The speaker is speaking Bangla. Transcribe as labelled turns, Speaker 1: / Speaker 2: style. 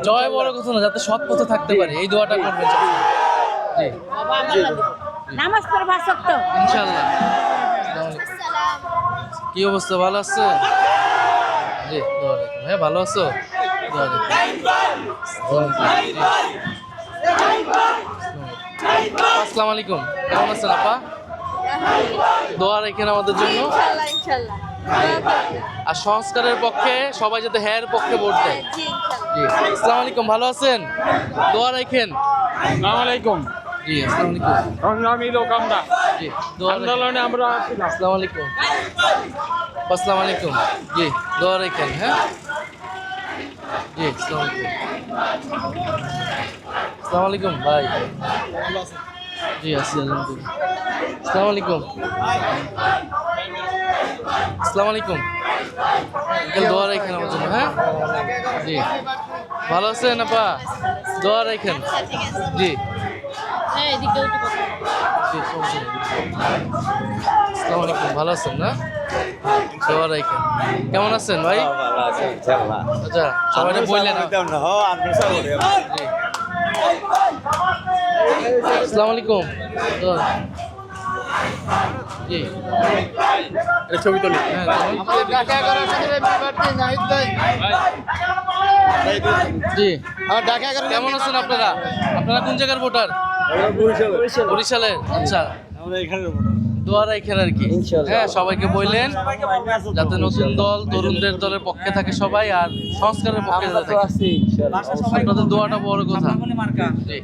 Speaker 1: জয় বড় কথা না, যাতে সৎ পথে থাকতে পারি এই দোয়াটা করবেন। জি
Speaker 2: নামাজ পড়বা সত্য
Speaker 1: ইনশাআল্লাহ। আসসালামু আলাইকুম। কি অবস্থা, ভালো আছে? জি দোয়া রাখুন। হ্যাঁ ভালো আছো? দোয়া রাখুন। আসসালামু আলাইকুম, কেমন আছেন আপা? দোয়া রাখেন আমাদের জন্য।
Speaker 2: ইনশাআল্লাহ ইনশাআল্লাহ
Speaker 1: আর সংস্কারের পক্ষে সবাই যাতে হ্যাঁ পক্ষে ভোট দেয়।
Speaker 2: জি ইনশাআল্লাহ
Speaker 1: জি আসসালামু আলাইকুম, ভালো আছেন? দোয়া রাখেন।
Speaker 3: আসসালামু আলাইকুম।
Speaker 1: জি আসসালামু আলাইকুম।
Speaker 3: সংগ্রামী লোক আমরা,
Speaker 1: জি দোয়া রাখেন।
Speaker 3: আন্দোলনে আমরা ছিলাম।
Speaker 1: আসসালামু আলাইকুম। আসসালামু আলাইকুম। জি দোয়া রাখেন। হ্যাঁ জি আসসালামু আলাইকুম। আসসালামু আলাইকুম ভাই। জি আছি আলহামদুলিল্লাহ। আসসালামু আলাইকুম। আসসালামু আলাইকুম। দোয়া রাখেন আমার জন্য। হ্যাঁ জি ভালো আছেন আপা? দোয়া রাখেন। জি
Speaker 2: হ্যাঁ এদিকে একটু কথা
Speaker 1: জি সমস্যা নেই। আসসালামু আলাইকুম, ভালো আছেন না? দোয়া রাখেন। কেমন আছেন ভাই? আচ্ছা সবাই বললেন। জি আসসালামু আলাইকুম। জি
Speaker 3: ছবি তুলি।
Speaker 1: হ্যাঁ জি কেমন আছেন আপনারা? আপনারা কোন জায়গার ভোটার? বরিশালের। আচ্ছা দোয়া রাখেন আর কি। হ্যাঁ সবাইকে বললেন যাতে নতুন দল তরুণদের দলের পক্ষে থাকে সবাই, আর সংস্কারের পক্ষে যাতে থাকে। আপনাদের দোয়াটা বড় কথা। জি